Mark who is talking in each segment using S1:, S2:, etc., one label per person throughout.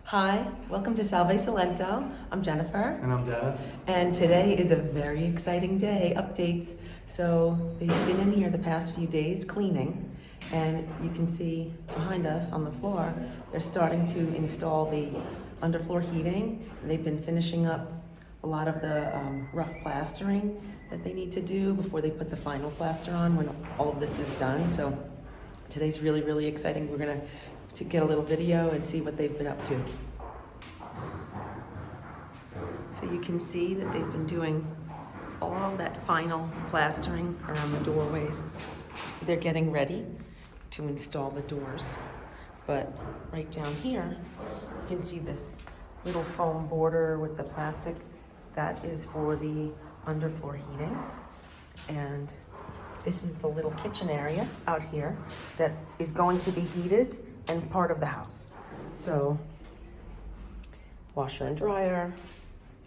S1: Hi, welcome to Salve Salento. I'm Jennifer,
S2: And I'm Dennis.
S1: and today is a very exciting day. Updates. So they've been in here the past few days cleaning, and you can see behind us on the floor, they're starting to install the underfloor heating. And they've been finishing up a lot of the rough plastering that they need to do before they put the final plaster on when all of this is done. So today's really, really exciting. We're gonna to get a little video and see what they've been up to. So you can see that they've been doing all that final plastering around the doorways. They're getting ready to install the doors. But right down here, you can see this little foam border with the plastic. That is for the underfloor heating. And this is the little kitchen area out here that is going to be heated and part of the house. So, washer and dryer,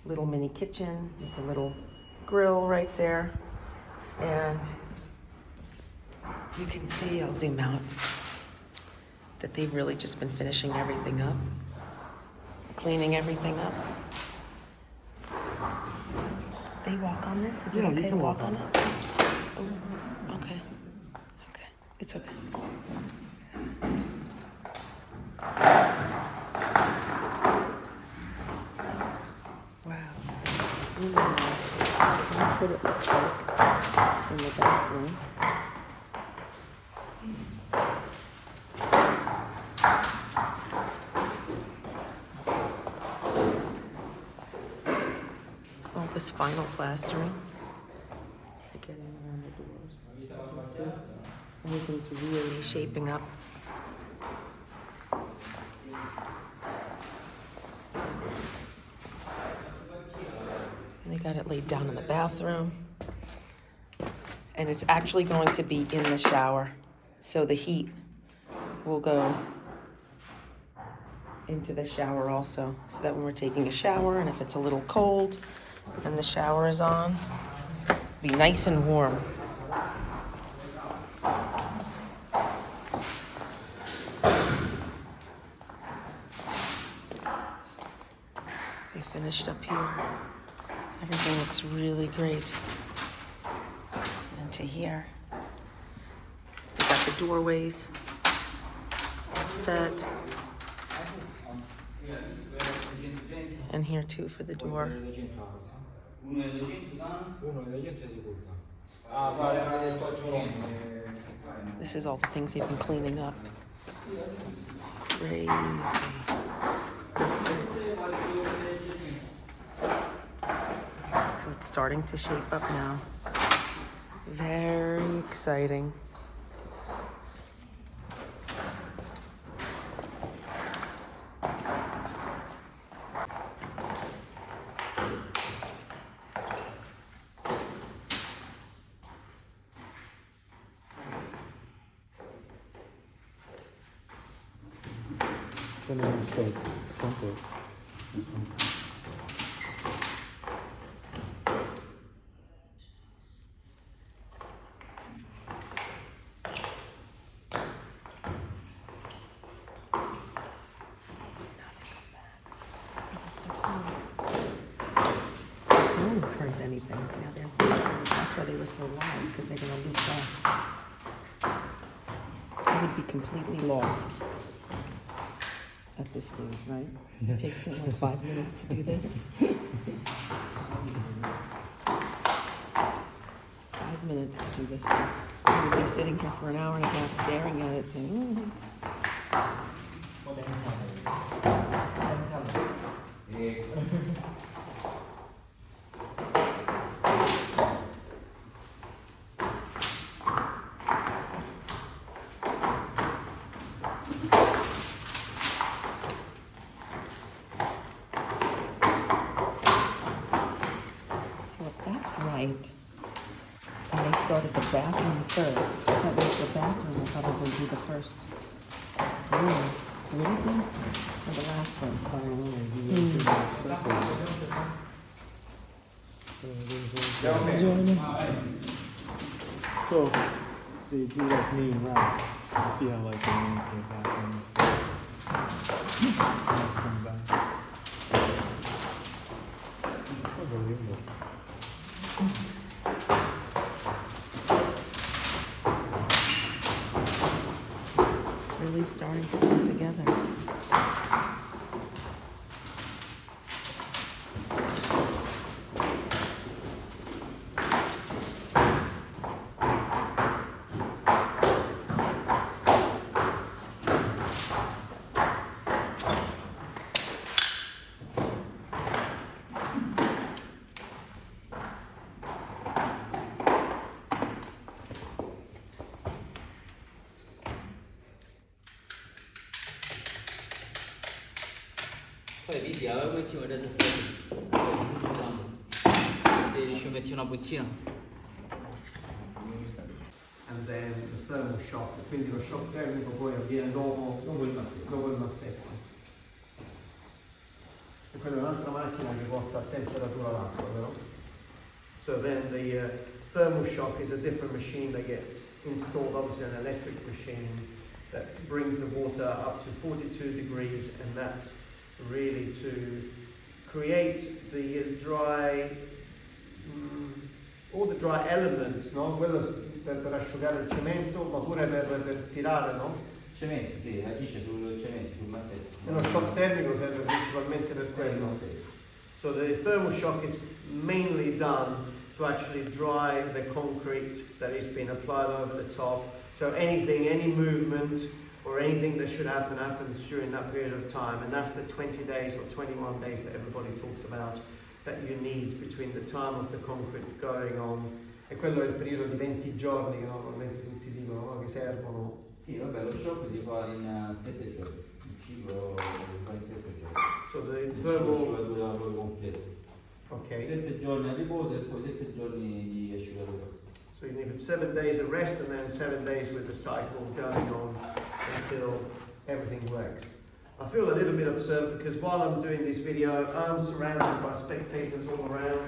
S1: little mini kitchen with a little grill right there. And you can see, I'll zoom out, that they've really just been finishing everything up, cleaning everything up. They walk on this? Is it
S2: Yeah,
S1: okay
S2: you
S1: to
S2: can
S1: walk
S2: walk
S1: on
S2: on
S1: it? Oh, okay. Okay. It's okay. Wow. So zoom in. That's what it looks like in the bathroom. All this final plastering. Getting around the doors. You can see everything's really shaping up. And they got it laid down in the bathroom. And it's actually going to be in the shower. So the heat will go into the shower also. So that when we're taking a shower and if it's a little cold and the shower is on, it'll be nice and warm. They finished up here. Everything looks really great. And to here, we got the doorways set. And here too for the door. This is all the things they've been cleaning up. Crazy. So it's starting to shape up now. Very exciting.
S2: Then it's like crumple or something.
S1: That's so cool. Don't hurt anything. Now that's why they were so loud, because they're gonna loop back. I would be completely lost at this stage, right?
S2: Yeah.
S1: It takes them like 5 minutes to do this. 5 minutes to do this stuff. I would be sitting here for an hour and a half staring at it saying, So if that's right, and they started the bathroom first, that means the bathroom will probably be the first room. Would it be? Or the last one?
S2: I don't know. You have to like separate. So there's like so they do like main routes. You see how like they maintain bathroom and stuff. Let's come back.
S1: It's really starting to come together.
S3: Poi vedi, allora poi ci vuole da se riesci a mettere una bottina.
S4: And then the thermal shock, quindi lo shock termico poi avviene dopo il massetto. E quella è un'altra macchina che porta a temperatura l'acqua, vero? So then the thermal shock is a different machine that gets installed, obviously an electric machine that brings the water up to 42 degrees, and that's really to create the dry, all the dry elements, no? Quello per asciugare il cemento, ma pure per tirare, no?
S3: Cemento, sì, agisce sul cemento, sul massetto.
S4: E lo shock termico serve principalmente per quello. So the thermal shock is mainly done to actually dry the concrete that is being applied over the top. So anything, any movement or anything that should happen happens during that period of time, and that's the 20 days or 21 days that everybody talks about that you need between the time of the concrete going on. E quello è il periodo di 20 giorni che normalmente tutti dicono, no? Che servono.
S3: Sì, vabbè, lo shock si fa in 7 giorni, il ciclo si fa in 7 giorni.
S4: So the
S3: Il
S4: thermal,
S3: ciclo dura poi completo.
S4: okay.
S3: 7 giorni a riposo e poi 7 giorni di asciugatura.
S4: So you need 7 days of rest and then 7 days with the cycle going on until everything works. I feel a little bit observed because while I'm doing this video, I'm surrounded by spectators all around.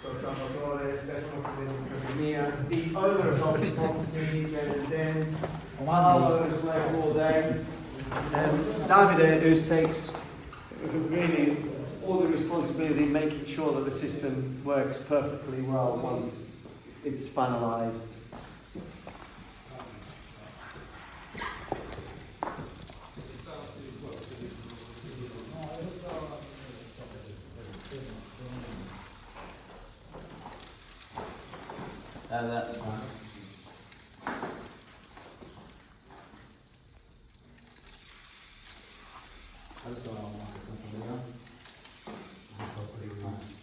S4: So Salvatore, Stefano from Casimir, the owners of the property, Jen and Den, Paolo as well all day, and Davide who takes really all the responsibility in making sure that the system works perfectly well once it's finalized.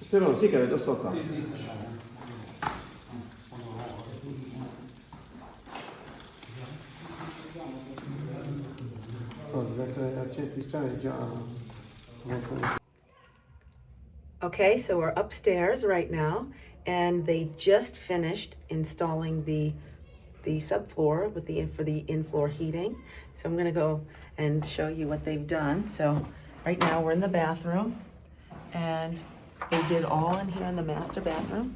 S4: Stefano, sì che lo so qua.
S1: Okay, so we're upstairs right now, and they just finished installing the subfloor with for the in-floor heating. So I'm gonna go and show you what they've done. So right now we're in the bathroom, and they did all in here in the master bathroom.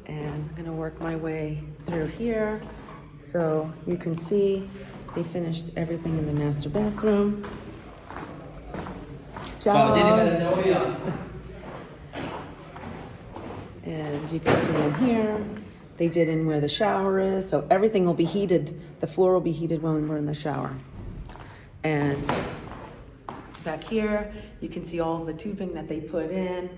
S1: And I'm gonna work my way through here. So you can see they finished everything in the master bathroom. Ciao. And you can see in here, they did in where the shower is. So everything will be heated. The floor will be heated when we're in the shower. And back here, you can see all the tubing that they put in.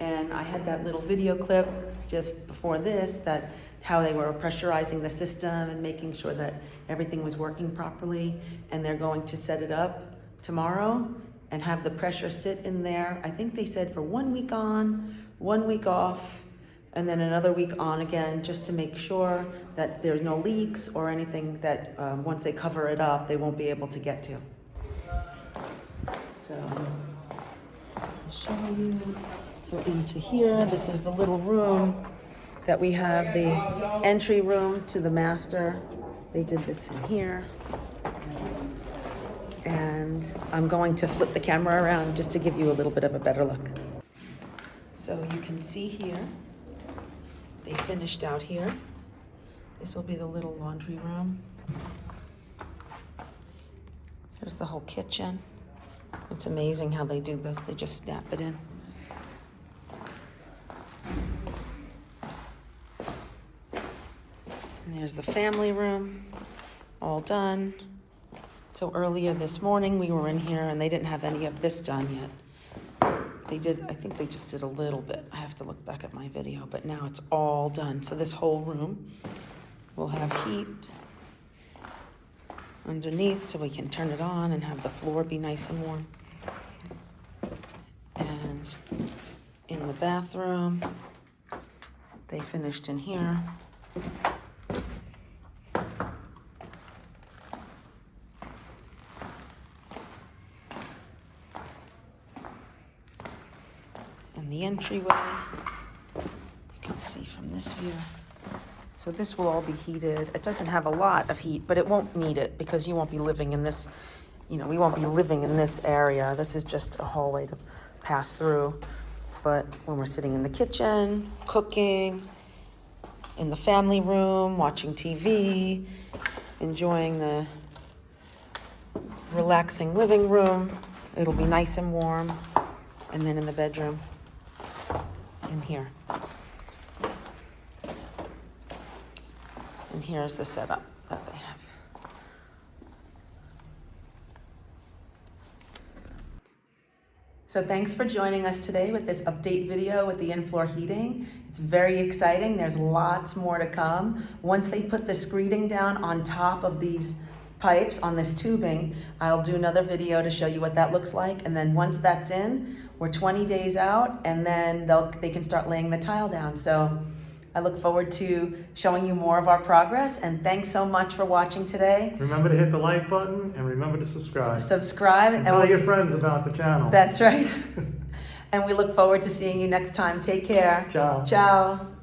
S1: And I had that little video clip just before this, that how they were pressurizing the system and making sure that everything was working properly. And they're going to set it up tomorrow and have the pressure sit in there. I think they said for 1 week on, 1 week off, and then another week on again, just to make sure that there's no leaks or anything that once they cover it up, they won't be able to get to. So, I'll show you. So into here, this is the little room that we have, the entry room to the master. They did this in here. And I'm going to flip the camera around just to give you a little bit of a better look. So you can see here, they finished out here. This will be the little laundry room. Here's the whole kitchen. It's amazing how they do this. They just snap it in. There's the family room, all done. So earlier this morning, we were in here and they didn't have any of this done yet. They did, I think they just did a little bit. I have to look back at my video, but now it's all done. So this whole room will have heat underneath so we can turn it on and have the floor be nice and warm. And in the bathroom, they finished in here. And the entryway, you can see from this view. So this will all be heated. It doesn't have a lot of heat, but it won't need it because you won't be living in this, you know, we won't be living in this area. This is just a hallway to pass through. But when we're sitting in the kitchen, cooking, in the family room, watching TV, enjoying the relaxing living room, it'll be nice and warm. And then in the bedroom, in here. And here's the setup that they have. So thanks for joining us today with this update video with the in-floor heating. It's very exciting. There's lots more to come. Once they put the screeding down on top of these pipes on this tubing, I'll do another video to show you what that looks like. And then once that's in, we're 20 days out, and then they can start laying the tile down. So I look forward to showing you more of our progress, and thanks so much for watching today.
S2: Remember to hit the like button and remember to subscribe.
S1: Subscribe.
S2: And tell your friends about the channel.
S1: That's right. And we look forward to seeing you next time. Take care.
S2: Ciao.
S1: Ciao.